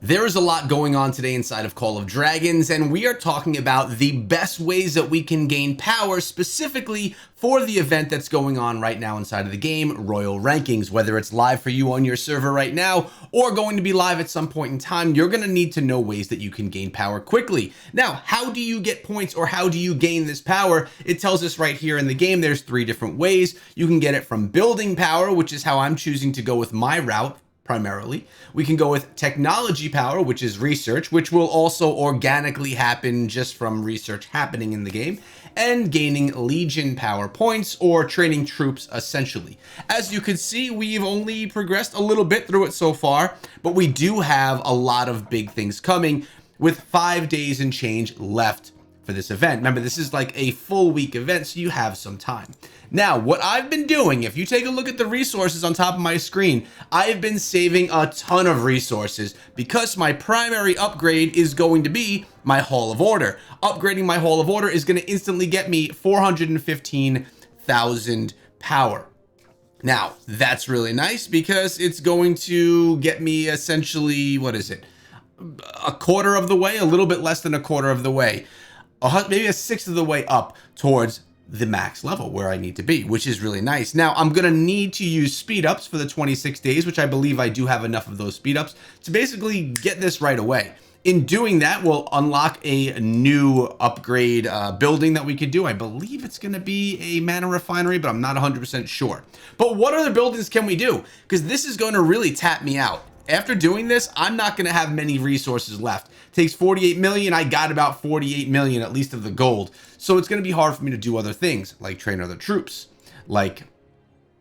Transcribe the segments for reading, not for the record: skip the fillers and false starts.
There is a lot going on today inside of Call of Dragons, and we are talking about the best ways that we can gain power specifically for the event that's going on right now inside of the game, Royal Rankings. Whether it's live for you on your server right now or going to be live at some point in time, you're going to need to know ways that you can gain power quickly. Now, how do you get points or how do you gain this power? It tells us right here in the game there's 3 different ways. You can get it from building power, which is how I'm choosing to go with my route. Primarily, we can go with technology power, which is research, which will also organically happen just from research happening in the game, and gaining legion power points or training troops essentially. As you can see, we've only progressed a little bit through it so far, but we do have a lot of big things coming with 5 days and change left for this event. Remember, this is like a full week event, so you have some time. Now, what I've been doing, if you take a look at the resources on top of my screen, I've been saving a ton of resources because my primary upgrade is going to be my Hall of Order. Upgrading my Hall of Order is going to instantly get me 415,000 power. Now, that's really nice because it's going to get me essentially, what is it? A quarter of the way, a little bit less than a quarter of the way. Maybe a sixth of the way up towards the max level where I need to be, which is really nice. Now, I'm going to need to use speed ups for the 26 days, which I believe I do have enough of those speed ups to basically get this right away. In doing that, we'll unlock a new upgrade building that we could do. I believe it's going to be a mana refinery, but I'm not 100% sure. But what other buildings can we do? Because this is going to really tap me out. After doing this, I'm not going to have many resources left. It takes 48 million. I got about 48 million, at least of the gold. So it's going to be hard for me to do other things, like train other troops, like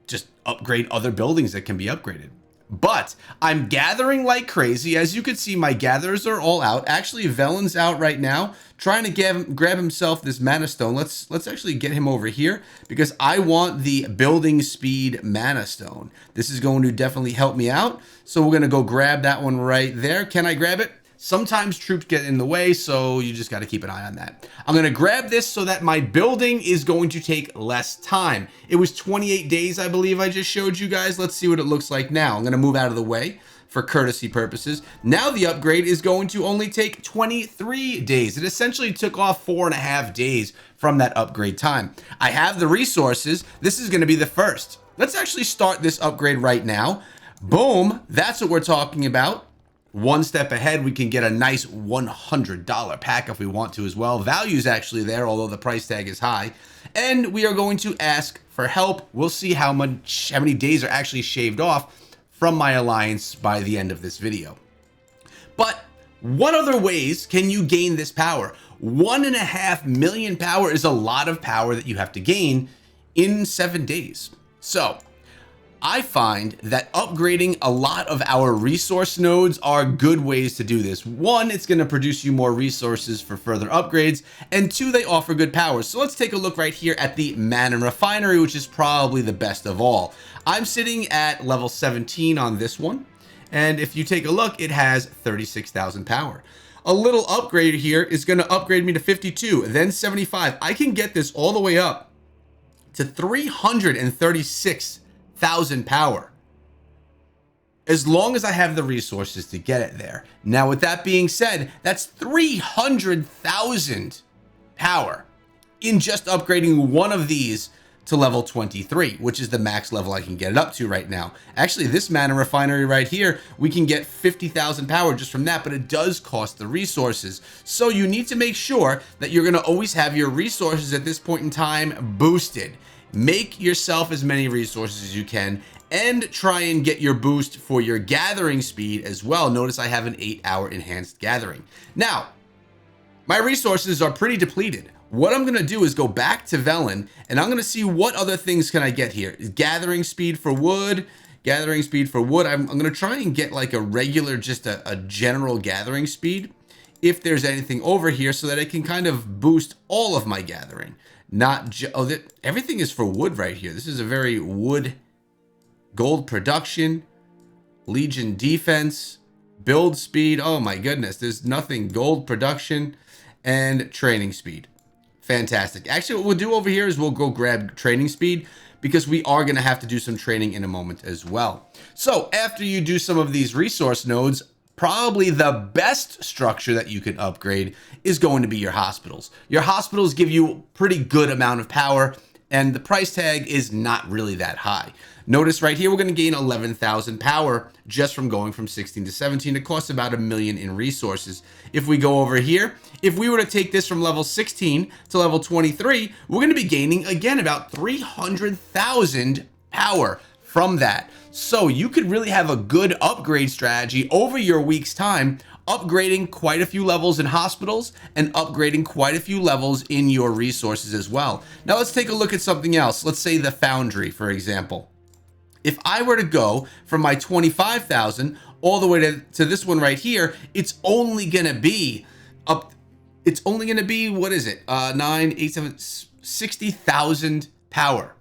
just upgrade other buildings that can be upgraded. But I'm gathering like crazy. As you can see, my gatherers are all out. Actually, Velen's out right now, trying to grab himself this mana stone. Let's actually get him over here because I want the building speed mana stone. This is going to definitely help me out. So we're going to go grab that one right there. Can I grab it? Sometimes troops get in the way, so you just got to keep an eye on that. I'm going to grab this so that my building is going to take less time. It was 28 days, I believe I just showed you guys. Let's see what it looks like now. I'm going to move out of the way for courtesy purposes. Now the upgrade is going to only take 23 days. It essentially took off 4.5 days from that upgrade time. I have the resources. This is going to be the first. Let's actually start this upgrade right now. Boom. That's what we're talking about. One step ahead, we can get a nice $100 pack if we want to as well. Value's actually there, although the price tag is high. And we are going to ask for help. We'll see how many days are actually shaved off from my alliance by the end of this video. But what other ways can you gain this power? 1.5 million power is a lot of power that you have to gain in 7 days. So I find that upgrading a lot of our resource nodes are good ways to do this. 1, it's going to produce you more resources for further upgrades, and 2, they offer good power. So let's take a look right here at the mana refinery, which is probably the best of all. I'm sitting at level 17 on this one, and if you take a look, it has 36,000 power. A little upgrade here is going to upgrade me to 52, then 75. I can get this all the way up to 336,000 power as long as I have the resources to get it there. Now, with that being said, that's 300,000 power in just upgrading one of these to level 23, which is the max level I can get it up to right now. Actually, this mana refinery right here, we can get 50,000 power just from that, but it does cost the resources. So you need to make sure that you're going to always have your resources at this point in time boosted. Make yourself as many resources as you can and try and get your boost for your gathering speed as well. Notice I have an 8-hour enhanced gathering. Now, my resources are pretty depleted. What I'm going to do is go back to Velen and I'm going to see what other things can I get here. Gathering speed for wood, gathering speed for wood. I'm going to try and get like a regular, just a general gathering speed if there's anything over here so that I can kind of boost all of my gathering. Everything is for wood right here. This is a very wood gold production, legion defense, build speed. Oh my goodness, there's nothing. Gold production and training speed. Fantastic. Actually, what we'll do over here is we'll go grab training speed because we are going to have to do some training in a moment as well. So after you do some of these resource nodes, probably the best structure that you can upgrade is going to be your hospitals. Your hospitals give you pretty good amount of power, and the price tag is not really that high. Notice right here, we're going to gain 11,000 power just from going from 16 to 17. It costs about 1 million in resources. If we go over here, if we were to take this from level 16 to level 23, we're going to be gaining, again, about 300,000 power from that. So you could really have a good upgrade strategy over your week's time, upgrading quite a few levels in hospitals and upgrading quite a few levels in your resources as well. Now let's take a look at something else. Let's say the foundry, for example. If I were to go from my 25,000 all the way to this one right here, it's only going to be up. It's only going to be, what is it? 60,000 power.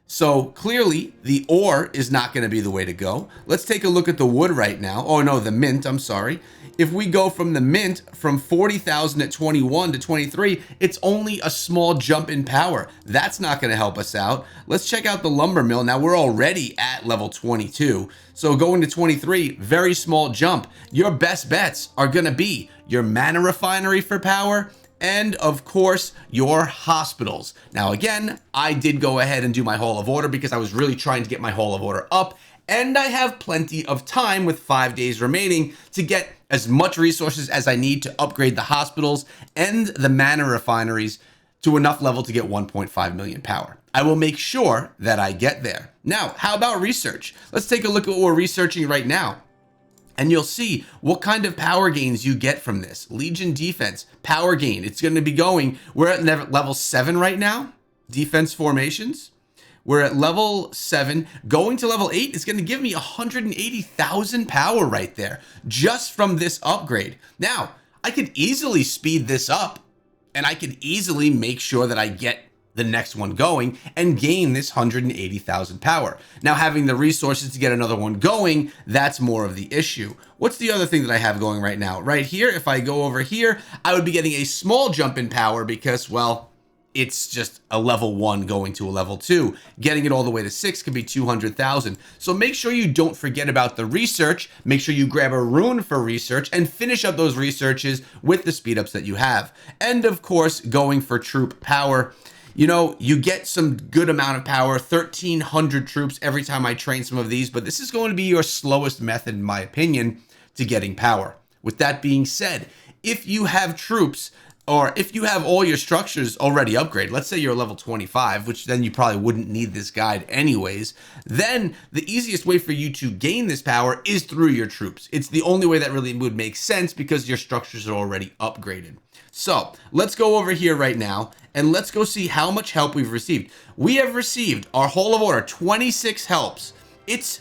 So clearly the ore is not going to be the way to go. Let's take a look at the wood right now. Oh no, the mint, I'm sorry. If we go from the mint from 40,000 at 21 to 23, it's only a small jump in power. That's not going to help us out. Let's check out the lumber mill. Now we're already at level 22. So going to 23, very small jump. Your best bets are going to be your mana refinery for power, and of course your hospitals. Now again, I did go ahead and do my Hall of Order because I was really trying to get my Hall of Order up, and I have plenty of time with 5 days remaining to get as much resources as I need to upgrade the hospitals and the mana refineries to enough level to get 1.5 million power. I will make sure that I get there. Now, how about research? Let's take a look at what we're researching right now, and you'll see what kind of power gains you get from this. Legion defense, power gain. It's going to be going, we're at level 7 right now, defense formations. We're at level 7. Going to level 8 is going to give me 180,000 power right there, just from this upgrade. Now, I could easily speed this up, and I could easily make sure that I get the next one going and gain this 180,000 power. Now, having the resources to get another one going, that's more of the issue. What's the other thing that I have going right now? Right here, if I go over here, I would be getting a small jump in power because, well, it's just a level 1 going to a level 2. Getting it all the way to 6 could be 200,000. So make sure you don't forget about the research. Make sure you grab a rune for research and finish up those researches with the speed ups that you have. And of course, going for troop power. You know, you get some good amount of power, 1,300 troops every time I train some of these, but this is going to be your slowest method, in my opinion, to getting power. With that being said, if you have troops, or if you have all your structures already upgraded, let's say you're level 25, which then you probably wouldn't need this guide anyways, then the easiest way for you to gain this power is through your troops. It's the only way that really would make sense because your structures are already upgraded. So let's go over here right now and let's go see how much help we've received. We have received our Hall of Order, 26 helps. It's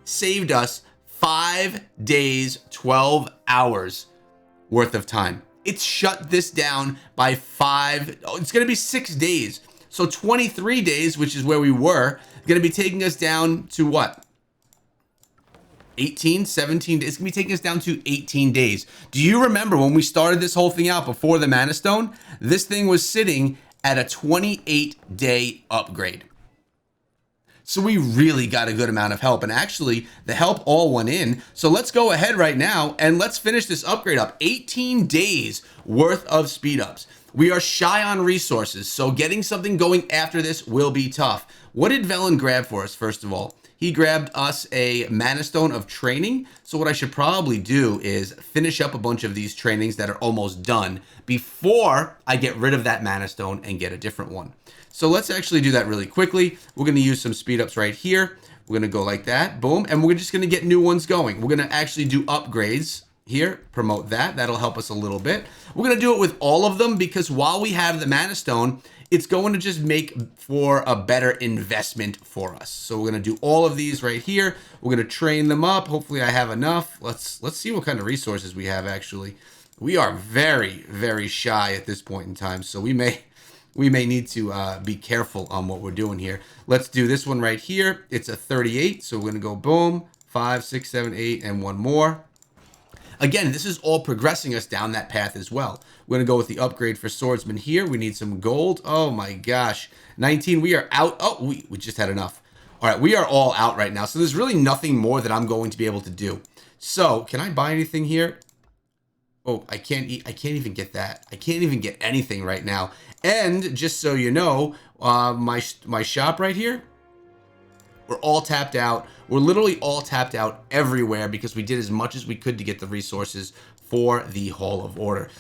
saved us 5 days, 12 hours worth of time. It's shut this down by 5, it's going to be 6 days. So 23 days, which is where we were, going to be taking us down to what? 18, 17 days. It's going to be taking us down to 18 days. Do you remember when we started this whole thing out before the Mana Stone? This thing was sitting at a 28-day upgrade. So we really got a good amount of help, and actually the help all went in. So let's go ahead right now and let's finish this upgrade up. 18 days worth of speed ups. We are shy on resources, so getting something going after this will be tough. What did Velen grab for us, first of all? He grabbed us a Mana Stone of training. So what I should probably do is finish up a bunch of these trainings that are almost done before I get rid of that Mana Stone and get a different one. So let's actually do that really quickly. We're going to use some speed ups right here. We're going to go like that, boom, and we're just going to get new ones going. We're going to actually do upgrades here, promote that. That'll help us a little bit. We're going to do it with all of them because while we have the Mana Stone, it's going to just make for a better investment for us. So we're going to do all of these right here. We're going to train them up. Hopefully I have enough. Let's see what kind of resources we have actually. We are very, very shy at this point in time, so we may need to be careful on what we're doing here. Let's do this one right here. It's a 38, so we're going to go boom, 5, 6, 7, 8, and one more. Again, this is all progressing us down that path as well. We're going to go with the upgrade for swordsman here. We need some gold. Oh my gosh. 19, we are out. Oh, we just had enough. All right, we are all out right now. So there's really nothing more that I'm going to be able to do. So can I buy anything here? Oh, I can't even get that. I can't even get anything right now. And just so you know, my shop right here, we're all tapped out. We're literally all tapped out everywhere because we did as much as we could to get the resources for the Hall of Order.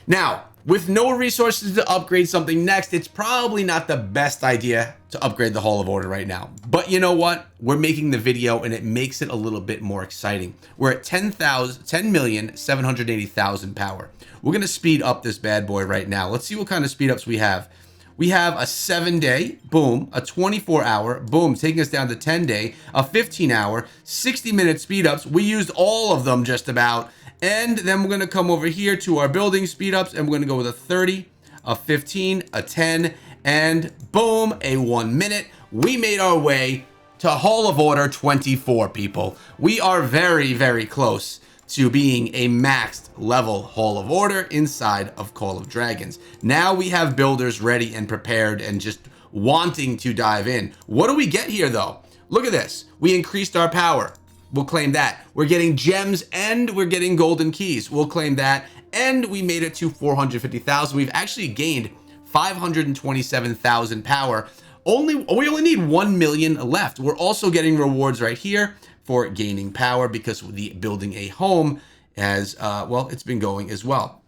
Now, with no resources to upgrade something next, it's probably not the best idea to upgrade the Hall of Order right now. But you know what? We're making the video and it makes it a little bit more exciting. We're at 10,780,000 power. We're going to speed up this bad boy right now. Let's see what kind of speed ups we have. We have a 7-day, boom, a 24-hour, boom, taking us down to 10-day, a 15-hour, 60-minute speed ups. We used all of them just about. And then we're going to come over here to our building speed ups and we're going to go with a 30, a 15, a 10, and boom, a 1 minute. We made our way to Hall of Order 24, people. We are very, very close to being a maxed level Hall of Order inside of Call of Dragons. Now we have builders ready and prepared and just wanting to dive in. What do we get here though? Look at this. We increased our power. We'll claim that. We're getting gems and we're getting golden keys. We'll claim that. And we made it to 450,000. We've actually gained 527,000 power. We only need 1 million left. We're also getting rewards right here for gaining power because the building a home has, well, it's been going as well,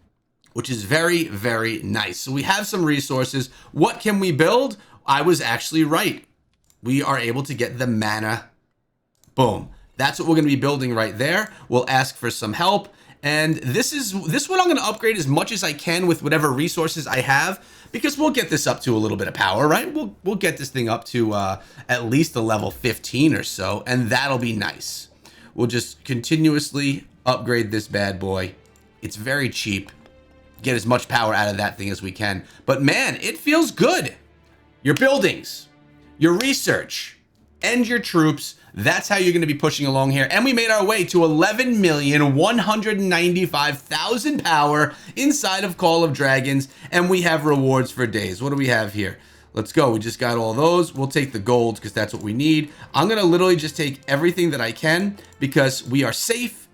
which is very, very nice. So we have some resources. What can we build? I was actually right. We are able to get the mana. Boom. That's what we're going to be building right there. We'll ask for some help. And this one I'm going to upgrade as much as I can with whatever resources I have, because we'll get this up to a little bit of power, right? We'll get this thing up to at least a level 15 or so, and that'll be nice. We'll just continuously upgrade this bad boy. It's very cheap. Get as much power out of that thing as we can. But man, it feels good. Your buildings, your research, and your troops. That's how you're going to be pushing along here. And we made our way to 11,195,000 power inside of Call of Dragons. And we have rewards for days. What do we have here? Let's go. We just got all those. We'll take the gold because that's what we need. I'm going to literally just take everything that I can because we are safe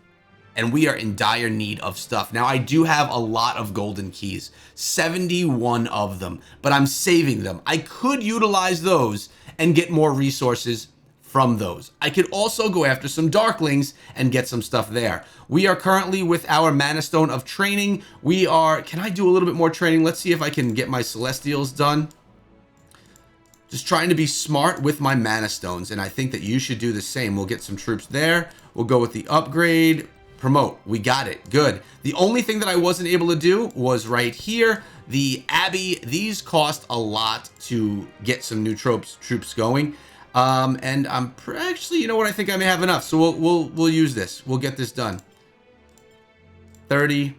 and we are in dire need of stuff. Now, I do have a lot of golden keys, 71 of them, but I'm saving them. I could utilize those and get more resources from those. I could also go after some Darklings and get some stuff there. We are currently with our Mana Stone of training. Can I do a little bit more training? Let's see if I can get my Celestials done. Just trying to be smart with my Mana Stones, and I think that you should do the same. We'll get some troops there. We'll go with the upgrade. Promote. We got it. Good. The only thing that I wasn't able to do was right here. The Abbey. These cost a lot to get some new troops going. And I'm actually, you know what? I think I may have enough. So we'll use this. We'll get this done. 30.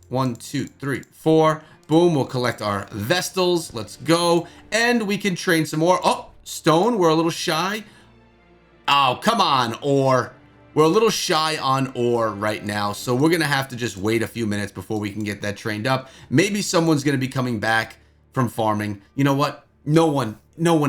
1, 2, 3, 4. Boom. We'll collect our Vestals. Let's go. And we can train some more. Oh, stone. We're a little shy. Oh, come on, ore. We're a little shy on ore right now, so we're going to have to just wait a few minutes before we can get that trained up. Maybe someone's going to be coming back from farming. You know what? No one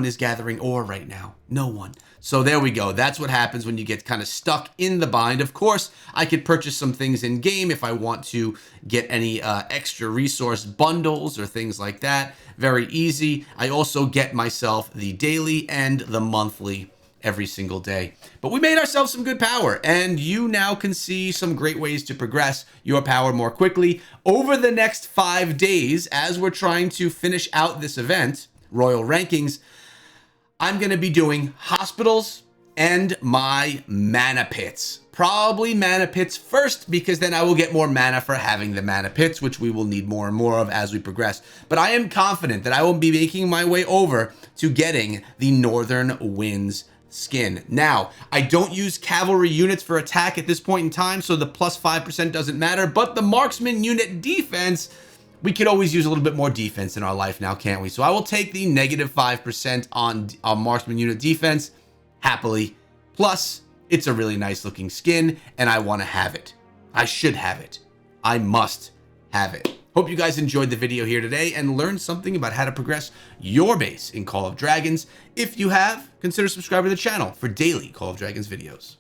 is gathering ore right now. No one. So there we go. That's what happens when you get kind of stuck in the bind. Of course, I could purchase some things in game if I want to get any extra resource bundles or things like that. Very easy. I also get myself the daily and the monthly every single day. But we made ourselves some good power, and you now can see some great ways to progress your power more quickly over the next 5 days as we're trying to finish out this event, Royal Rankings. I'm going to be doing hospitals and my mana pits. Probably mana pits first, because then I will get more mana for having the mana pits, which we will need more and more of as we progress. But I am confident that I will be making my way over to getting the Northern Winds skin. Now, I don't use cavalry units for attack at this point in time, so the plus 5% doesn't matter, but the marksman unit defense, we could always use a little bit more defense in our life now, can't we? So I will take the negative 5% on marksman unit defense happily. Plus, it's a really nice looking skin, and I want to have it. I should have it. I must have it. Hope you guys enjoyed the video here today and learned something about how to progress your base in Call of Dragons. If you have, consider subscribing to the channel for daily Call of Dragons videos.